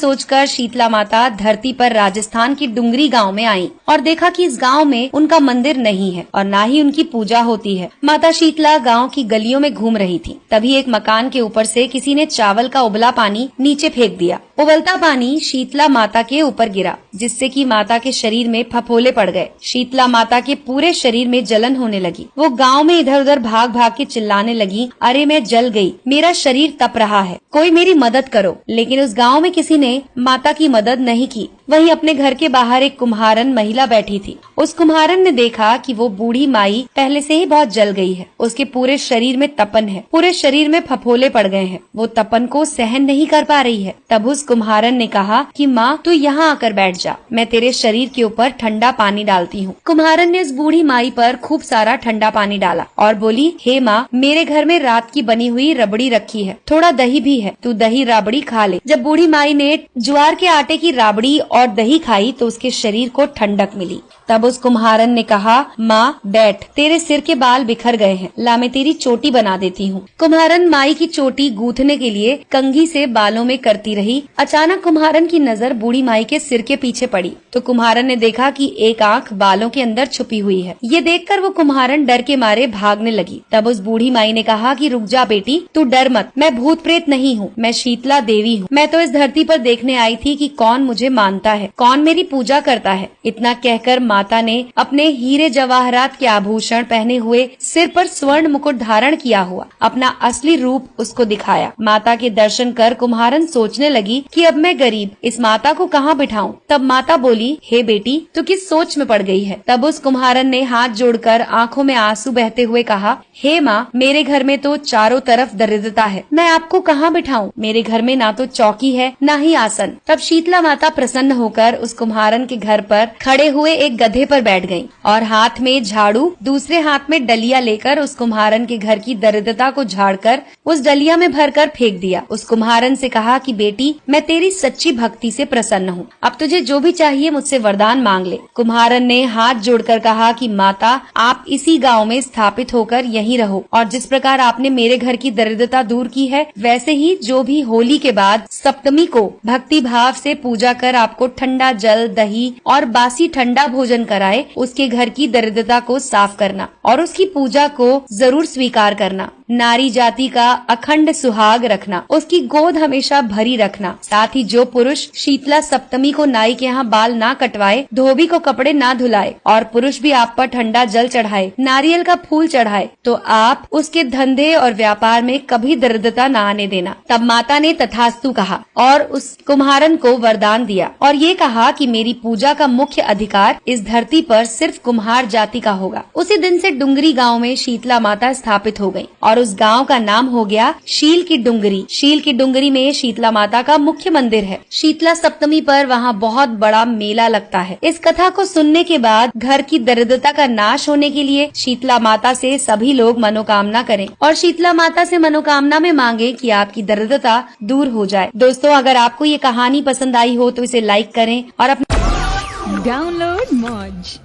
सोचकर शीतला माता धरती पर राजस्थान की डुंगरी गांव में आई और देखा कि इस गांव में उनका मंदिर नहीं है और न ही उनकी पूजा होती है। माता शीतला गांव की गलियों में घूम रही थी। तभी एक मकान के ऊपर से किसी ने चावल का उबला पानी नीचे फेंक दिया। उबलता पानी शीतला माता के ऊपर गिरा, जिससे कि माता के शरीर में फफोले पड़ गए। शीतला माता के पूरे शरीर में जलन होने लगी। वो गांव में इधर उधर भाग भाग के चिल्लाने लगी, अरे मैं जल गई, मेरा शरीर तप रहा है, कोई मेरी मदद करो। लेकिन उस गांव में किसी ने माता की मदद नहीं की। वहीं अपने घर के बाहर एक कुम्हारन महिला बैठी थी। उस कुम्हारन ने देखा कि वो बूढ़ी माई पहले से ही बहुत जल गई है। उसके पूरे शरीर में तपन है, पूरे शरीर में फफोले पड़ गए हैं। वो तपन को सहन नहीं कर पा रही है। तब उस कुम्हारन ने कहा कि माँ तू यहाँ आकर बैठ जा, मैं तेरे शरीर के ऊपर ठंडा पानी डालती हूँ। कुम्हारन ने उस बूढ़ी माई पर खूब सारा ठंडा पानी डाला और बोली, हे माँ, मेरे घर में रात की बनी हुई रबड़ी रखी है, थोड़ा दही भी है, तू दही राबड़ी खा ले। जब बूढ़ी माई ने ज्वार के आटे की राबड़ी और दही खाई तो उसके शरीर को ठंडक मिली। तब उस कुम्हारन ने कहा, माँ बैठ, तेरे सिर के बाल बिखर गए हैं, ला मैं तेरी चोटी बना देती हूँ। कुम्हारन माई की चोटी गूंथने के लिए कंघी से बालों में करती रही। अचानक कुम्हारन की नजर बूढ़ी माई के सिर के पीछे पड़ी तो कुम्हारन ने देखा कि एक आंख बालों के अंदर छुपी हुई है। ये देखकर वो कुम्हारन डर के मारे भागने लगी। तब उस बूढ़ी माई ने कहा कि रुक जा बेटी, तू डर मत, मैं भूत प्रेत नहीं हूँ, मैं शीतला देवी हूँ। मैं तो इस धरती पर देखने आई थी कि कौन मुझे मानता है, कौन मेरी पूजा करता है। इतना कहकर माता ने अपने हीरे जवाहरात के आभूषण पहने हुए, सिर पर स्वर्ण मुकुट धारण किया हुआ अपना असली रूप उसको दिखाया। माता के दर्शन कर कुम्हारन सोचने लगी कि अब मैं गरीब, इस माता को कहाँ बिठाऊं। तब माता बोली, हे बेटी, तू किस सोच में पड़ गई है। तब उस कुम्हारन ने हाथ जोड़कर आंखों में आंसू बहते हुए कहा, हे माँ, मेरे घर में तो चारों तरफ दरिद्रता है, मैं आपको कहाँ बिठाऊं। मेरे घर में ना तो चौकी है ना ही आसन। तब शीतला माता प्रसन्न होकर उस कुम्हारन के घर पर खड़े हुए एक गधे पर बैठ गईं और हाथ में झाड़ू, दूसरे हाथ में डलिया लेकर उस कुम्हारन के घर की दरिद्रता को झाड़कर उस डलिया में भरकर फेंक दिया। उस कुम्हारन से कहा कि बेटी, मैं तेरी सच्ची भक्ति से प्रसन्न हूँ, अब तुझे जो भी चाहिए मुझसे वरदान मांग ले। कुम्हारन ने हाथ जोड़कर कहा कि माता, आप इसी गाँव में स्थापित होकर यहीं रहो और जिस प्रकार आपने मेरे घर की दरिद्रता दूर की है, वैसे ही जो भी होली के बाद सप्तमी को भक्ति भाव से पूजा कर आपको ठंडा जल, दही और बासी ठंडा भोजन कराए, उसके घर की दरिद्रता को साफ करना और उसकी पूजा को जरूर स्वीकार करना। नारी जाति का अखंड सुहाग रखना, उसकी गोद हमेशा भरी रखना। साथ ही जो पुरुष शीतला सप्तमी को नाई के यहाँ बाल ना कटवाए, धोबी को कपड़े ना धुलाए और पुरुष भी आप पर ठंडा जल चढ़ाए, नारियल का फूल चढ़ाए, तो आप उसके धंधे और व्यापार में कभी दरिद्रता न आने देना। तब माता ने तथास्तु कहा और उस कुम्हारन को वरदान दिया और ये कहा कि मेरी पूजा का मुख्य अधिकार इस धरती पर सिर्फ कुम्हार जाति का होगा। उसी दिन से डुंगरी गांव में शीतला माता स्थापित हो गई और उस गांव का नाम हो गया शील की डुंगरी। शील की डुंगरी में शीतला माता का मुख्य मंदिर है। शीतला सप्तमी पर वहाँ बहुत बड़ा मेला लगता है। इस कथा को सुनने के बाद घर की दरिद्रता का नाश होने के लिए शीतला माता से सभी लोग मनोकामना करें और शीतला माता से मनोकामना में मांगे कि आपकी दरिद्रता दूर हो जाए। दोस्तों, अगर आपको ये कहानी पसंद आई हो तो इसे लाइक करें और अपने डाउनलोड मौज।